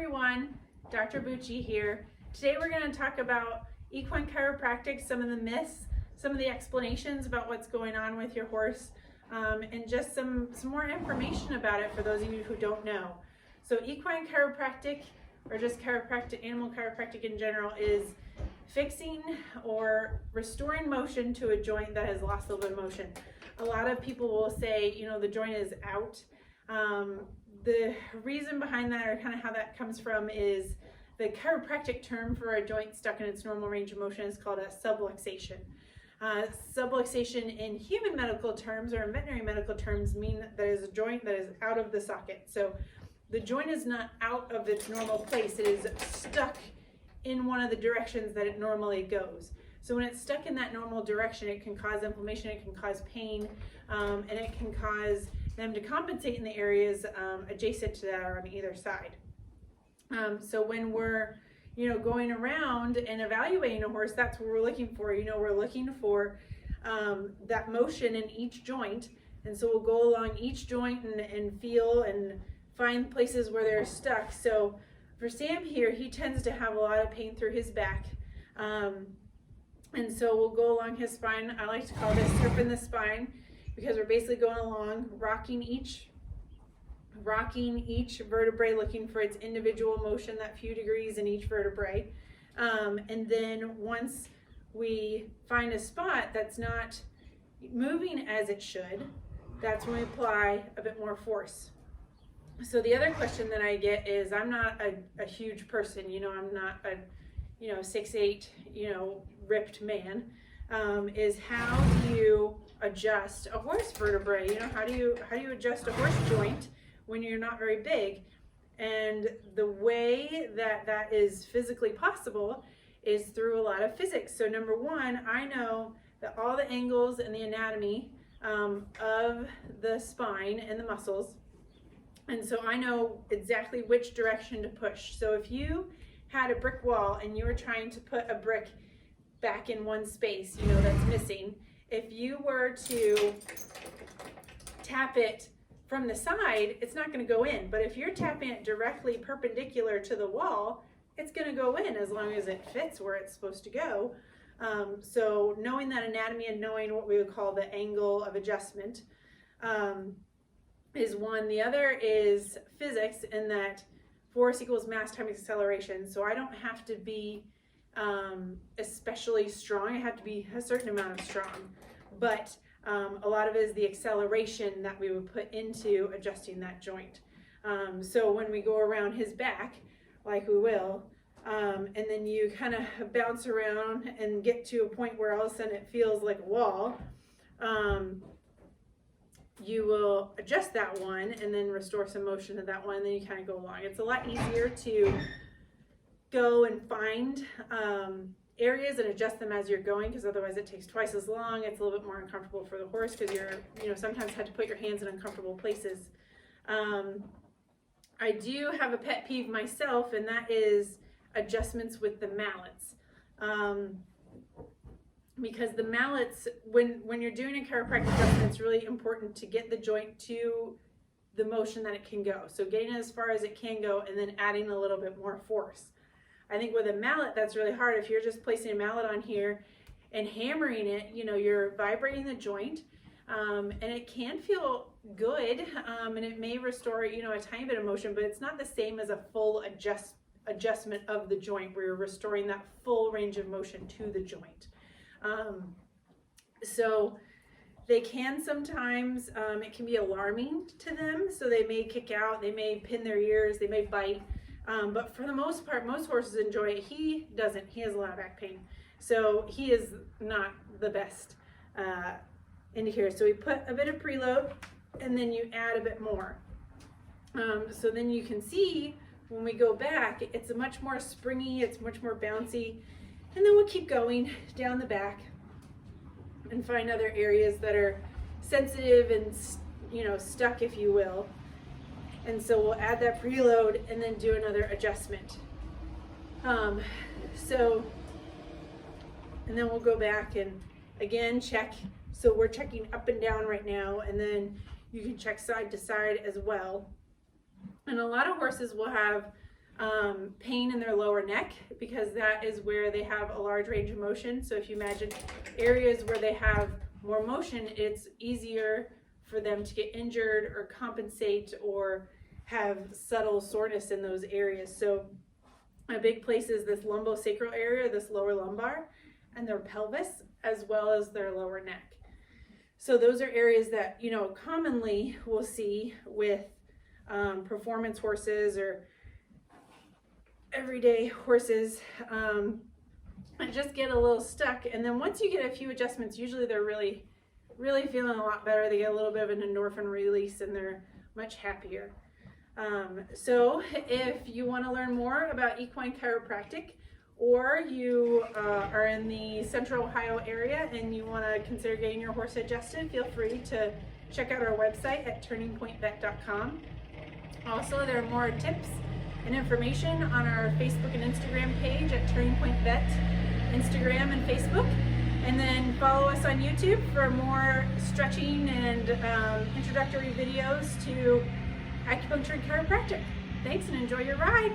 everyone, Dr. Bucci here. Today we're going to talk about equine chiropractic, some of the myths, some of the explanations about what's going on with your horse, and just some more information about it for those of you who don't know. So equine chiropractic, or just chiropractic, animal chiropractic in general, is fixing or restoring motion to a joint that has lost a little bit of motion. A lot of people will say, you know, the joint is out. The reason behind that, or kind of how that comes from, is the chiropractic term for a joint stuck in its normal range of motion is called a subluxation. Subluxation in human medical terms or in veterinary medical terms mean that there is a joint that is out of the socket. So the joint is not out of its normal place, it is stuck in one of the directions that it normally goes. So when it's stuck in that normal direction, it can cause inflammation, it can cause pain, and it can cause them to compensate in the areas adjacent to that or on either side. So when we're, going around and evaluating a horse, that's what we're looking for. We're looking for that motion in each joint. And so we'll go along each joint and feel and find places where they're stuck. So for Sam here, he tends to have a lot of pain through his back. And so we'll go along his spine. I like to call this surfing the spine, because we're basically going along, rocking each vertebrae, looking for its individual motion, that few degrees in each vertebrae. And then once we find a spot that's not moving as it should, that's when we apply a bit more force. So the other question that I get is, I'm not a huge person, I'm not a 6'8", ripped man, is how do you adjust a horse vertebrae? How do you adjust a horse joint when you're not very big? And the way that is physically possible is through a lot of physics. So number one, I know that all the angles and the anatomy of the spine and the muscles, and so I know exactly which direction to push. So if you had a brick wall and you were trying to put a brick back in one space, that's missing, if you were to tap it from the side, it's not going to go in. But if you're tapping it directly perpendicular to the wall, it's going to go in as long as it fits where it's supposed to go. So knowing that anatomy and knowing what we would call the angle of adjustment is one. The other is physics, in that force equals mass times acceleration. So I don't have to be especially strong. I have to be a certain amount of strong, but a lot of it is the acceleration that we would put into adjusting that joint. So when we go around his back, like we will, and then you kind of bounce around and get to a point where all of a sudden it feels like a wall, you will adjust that one and then restore some motion to that one, and then you kind of go along. It's a lot easier to go and find areas and adjust them as you're going, because otherwise it takes twice as long. It's a little bit more uncomfortable for the horse, because you're sometimes have to put your hands in uncomfortable places. I do have a pet peeve myself, and that is adjustments with the mallets. Because the mallets, when you're doing a chiropractic adjustment, it's really important to get the joint to the motion that it can go. So getting it as far as it can go and then adding a little bit more force. I think with a mallet, that's really hard. If you're just placing a mallet on here and hammering it, you're vibrating the joint, and it can feel good, and it may restore, a tiny bit of motion, but it's not the same as a full adjustment of the joint, where you're restoring that full range of motion to the joint. So they can sometimes, it can be alarming to them, so they may kick out, they may pin their ears, they may bite. But for the most part, most horses enjoy it. He doesn't. He has a lot of back pain. So he is not the best into here. So we put a bit of preload, and then you add a bit more. So then you can see when we go back, it's much more springy, it's much more bouncy. And then we'll keep going down the back and find other areas that are sensitive and, stuck, if you will. And so we'll add that preload and then do another adjustment. And then we'll go back and again check. So we're checking up and down right now, and then you can check side to side as well. And a lot of horses will have pain in their lower neck, because that is where they have a large range of motion. So if you imagine areas where they have more motion, it's easier for them to get injured or compensate or have subtle soreness in those areas. So a big place is this lumbosacral area, this lower lumbar, and their pelvis, as well as their lower neck. So those are areas that, you know, commonly we'll see with performance horses or everyday horses, and just get a little stuck. And then once you get a few adjustments, usually they're really feeling a lot better. They get a little bit of an endorphin release and they're much happier. So if you want to learn more about equine chiropractic, or you are in the Central Ohio area and you want to consider getting your horse adjusted, feel free to check out our website at turningpointvet.com. Also, there are more tips and information on our Facebook and Instagram page at Turning Point Vet, Instagram and Facebook. And then follow us on YouTube for more stretching and introductory videos to acupuncture and chiropractic. Thanks and enjoy your ride.